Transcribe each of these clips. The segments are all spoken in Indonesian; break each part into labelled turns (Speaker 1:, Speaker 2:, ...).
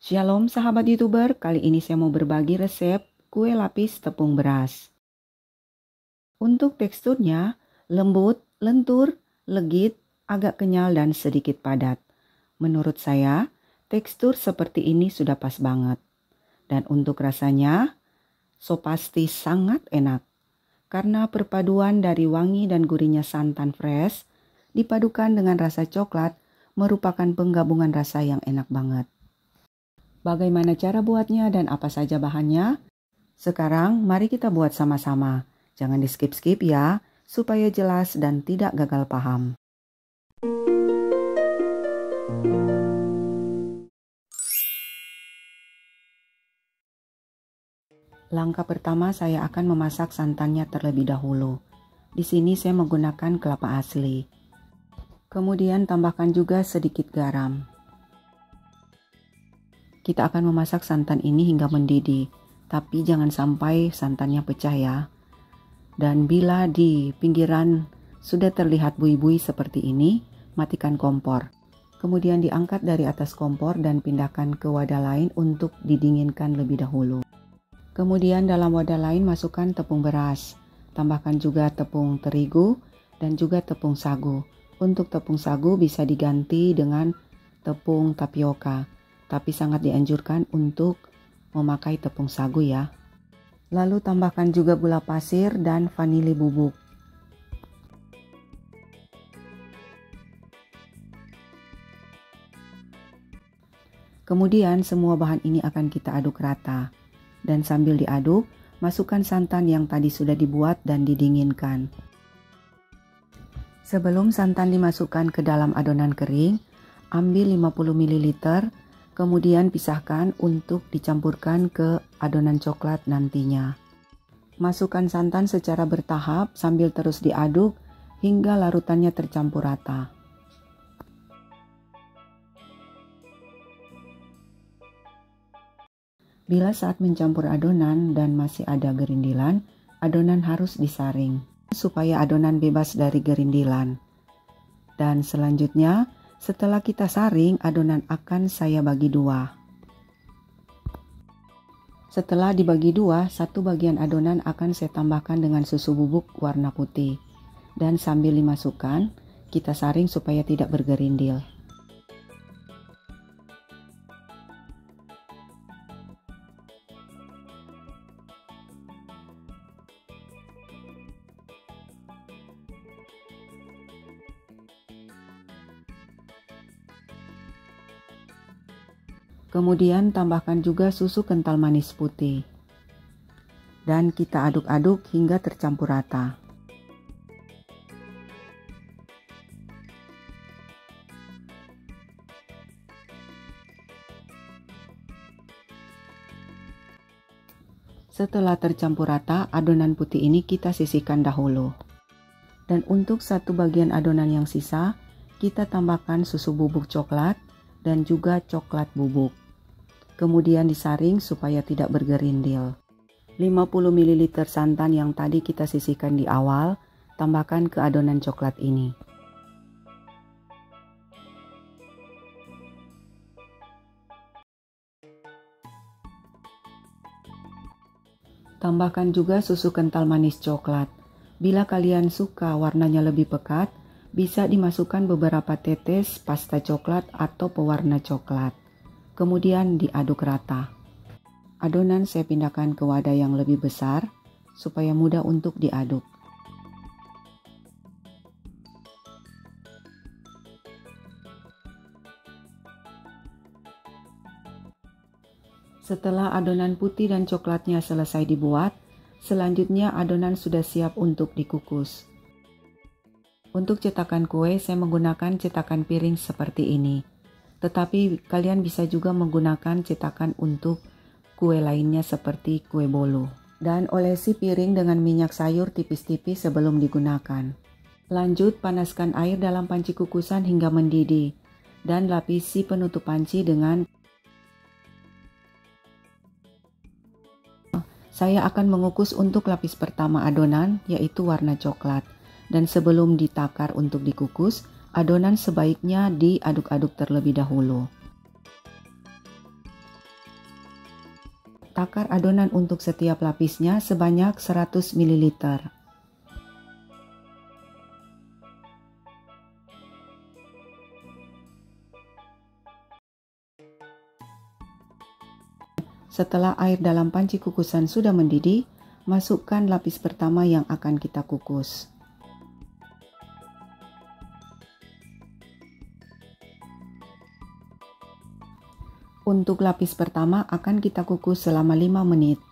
Speaker 1: Shalom sahabat YouTuber, kali ini saya mau berbagi resep kue lapis tepung beras. Untuk teksturnya, lembut, lentur, legit, agak kenyal dan sedikit padat. Menurut saya, tekstur seperti ini sudah pas banget. Dan untuk rasanya, so pasti sangat enak. Karena perpaduan dari wangi dan gurihnya santan fresh, dipadukan dengan rasa coklat, merupakan penggabungan rasa yang enak banget. Bagaimana cara buatnya dan apa saja bahannya? Sekarang mari kita buat sama-sama. Jangan di skip-skip ya, supaya jelas dan tidak gagal paham. Langkah pertama saya akan memasak santannya terlebih dahulu. Di sini saya menggunakan kelapa asli. Kemudian tambahkan juga sedikit garam. Kita akan memasak santan ini hingga mendidih, tapi jangan sampai santannya pecah ya. Dan bila di pinggiran sudah terlihat buih-buih seperti ini, matikan kompor. Kemudian diangkat dari atas kompor dan pindahkan ke wadah lain untuk didinginkan lebih dahulu. Kemudian dalam wadah lain masukkan tepung beras, tambahkan juga tepung terigu dan juga tepung sagu. Untuk tepung sagu bisa diganti dengan tepung tapioka. Tapi sangat dianjurkan untuk memakai tepung sagu ya. Lalu tambahkan juga gula pasir dan vanili bubuk. Kemudian semua bahan ini akan kita aduk rata. Dan sambil diaduk, masukkan santan yang tadi sudah dibuat dan didinginkan. Sebelum santan dimasukkan ke dalam adonan kering, ambil 50 ml. Kemudian pisahkan untuk dicampurkan ke adonan coklat nantinya. Masukkan santan secara bertahap sambil terus diaduk hingga larutannya tercampur rata. Bila saat mencampur adonan dan masih ada gerindilan, adonan harus disaring supaya adonan bebas dari gerindilan. Dan selanjutnya, setelah kita saring, adonan akan saya bagi dua. Setelah dibagi dua, satu bagian adonan akan saya tambahkan dengan susu bubuk warna putih. Dan sambil dimasukkan, kita saring supaya tidak bergerindil. Kemudian tambahkan juga susu kental manis putih. Dan kita aduk-aduk hingga tercampur rata. Setelah tercampur rata, adonan putih ini kita sisihkan dahulu. Dan untuk satu bagian adonan yang sisa, kita tambahkan susu bubuk coklat dan juga coklat bubuk. Kemudian disaring supaya tidak bergerindil. 50 ml santan yang tadi kita sisihkan di awal, tambahkan ke adonan coklat ini. Tambahkan juga susu kental manis coklat. Bila kalian suka warnanya lebih pekat, bisa dimasukkan beberapa tetes pasta coklat atau pewarna coklat. Kemudian diaduk rata. Adonan saya pindahkan ke wadah yang lebih besar supaya mudah untuk diaduk. Setelah adonan putih dan coklatnya selesai dibuat, selanjutnya adonan sudah siap untuk dikukus. Untuk cetakan kue saya menggunakan cetakan piring seperti ini. Tetapi kalian bisa juga menggunakan cetakan untuk kue lainnya seperti kue bolu. Dan olesi piring dengan minyak sayur tipis-tipis sebelum digunakan. Lanjut panaskan air dalam panci kukusan hingga mendidih. Dan lapisi penutup panci dengan... Saya akan mengukus untuk lapis pertama adonan, yaitu warna coklat. Dan sebelum ditakar untuk dikukus, adonan sebaiknya diaduk-aduk terlebih dahulu. Takar adonan untuk setiap lapisnya sebanyak 100 ml. Setelah air dalam panci kukusan sudah mendidih, masukkan lapis pertama yang akan kita kukus. Untuk lapis pertama akan kita kukus selama 5 menit.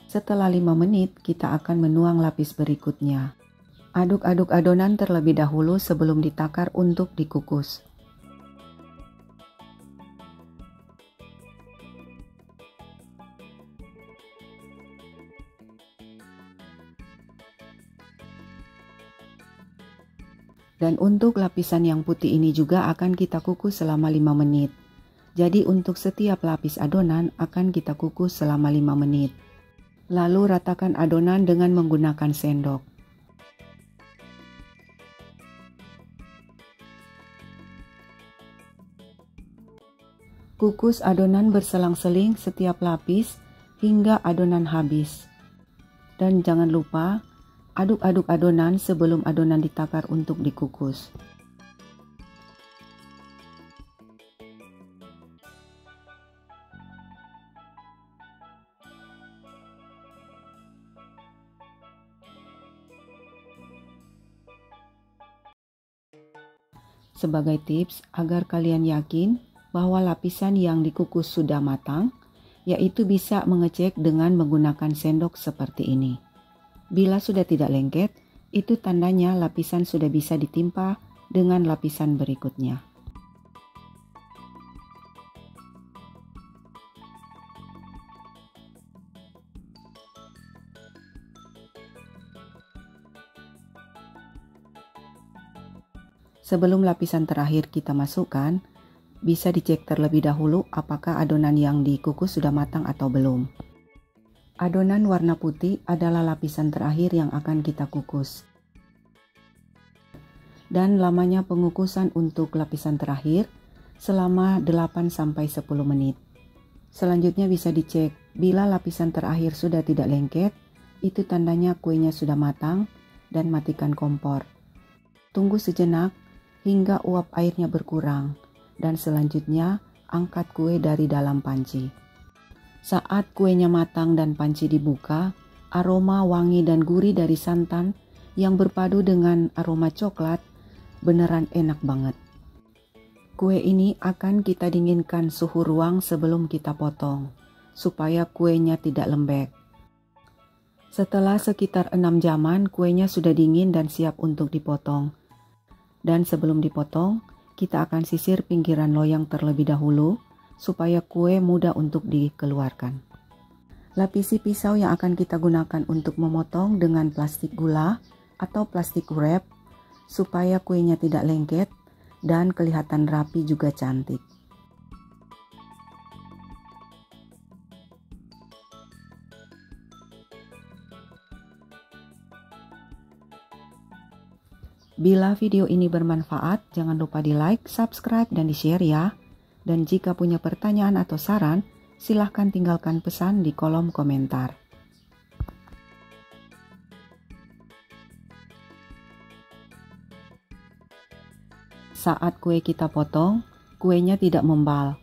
Speaker 1: Setelah 5 menit, kita akan menuang lapis berikutnya. Aduk-aduk adonan terlebih dahulu sebelum ditakar untuk dikukus. Dan untuk lapisan yang putih ini juga akan kita kukus selama 5 menit. Jadi untuk setiap lapis adonan akan kita kukus selama 5 menit. Lalu ratakan adonan dengan menggunakan sendok. Kukus adonan berselang-seling setiap lapis hingga adonan habis. Dan jangan lupa aduk-aduk adonan sebelum adonan ditakar untuk dikukus. Sebagai tips agar kalian yakin bahwa lapisan yang dikukus sudah matang, yaitu bisa mengecek dengan menggunakan sendok seperti ini. Bila sudah tidak lengket, itu tandanya lapisan sudah bisa ditimpa dengan lapisan berikutnya. Sebelum lapisan terakhir kita masukkan, bisa dicek terlebih dahulu apakah adonan yang dikukus sudah matang atau belum. Adonan warna putih adalah lapisan terakhir yang akan kita kukus. Dan lamanya pengukusan untuk lapisan terakhir selama 8-10 menit. Selanjutnya bisa dicek bila lapisan terakhir sudah tidak lengket, itu tandanya kuenya sudah matang dan matikan kompor. Tunggu sejenak hingga uap airnya berkurang dan selanjutnya angkat kue dari dalam panci. Saat kuenya matang dan panci dibuka, aroma wangi dan gurih dari santan yang berpadu dengan aroma coklat beneran enak banget. Kue ini akan kita dinginkan suhu ruang sebelum kita potong, supaya kuenya tidak lembek. Setelah sekitar 6 jaman, kuenya sudah dingin dan siap untuk dipotong. Dan sebelum dipotong, kita akan sisir pinggiran loyang terlebih dahulu, supaya kue mudah untuk dikeluarkan. Lapisi pisau yang akan kita gunakan untuk memotong dengan plastik gula atau plastik wrap supaya kuenya tidak lengket dan kelihatan rapi juga cantik. Bila video ini bermanfaat, jangan lupa di like, subscribe, dan di share ya. Dan jika punya pertanyaan atau saran, silahkan tinggalkan pesan di kolom komentar. Saat kue kita potong, kuenya tidak membal.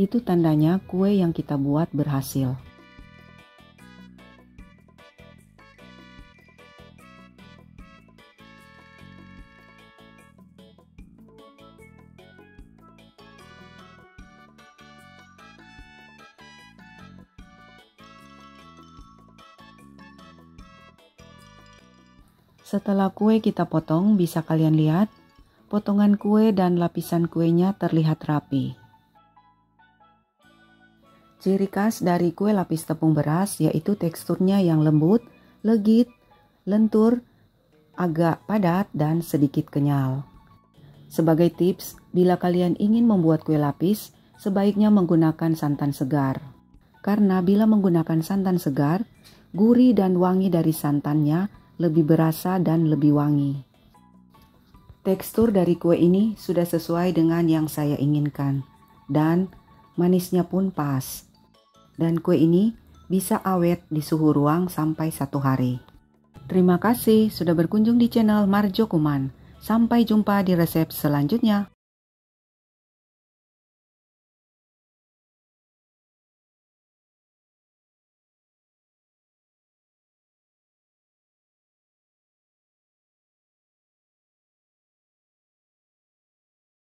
Speaker 1: Itu tandanya kue yang kita buat berhasil. Setelah kue kita potong, bisa kalian lihat, potongan kue dan lapisan kuenya terlihat rapi. Ciri khas dari kue lapis tepung beras yaitu teksturnya yang lembut, legit, lentur, agak padat, dan sedikit kenyal. Sebagai tips, bila kalian ingin membuat kue lapis, sebaiknya menggunakan santan segar. Karena bila menggunakan santan segar, gurih dan wangi dari santannya lebih berasa dan lebih wangi. Tekstur dari kue ini sudah sesuai dengan yang saya inginkan dan manisnya pun pas. Dan kue ini bisa awet di suhu ruang sampai 1 hari. Terima kasih sudah berkunjung di channel Marjo Kuman. Sampai jumpa di resep selanjutnya.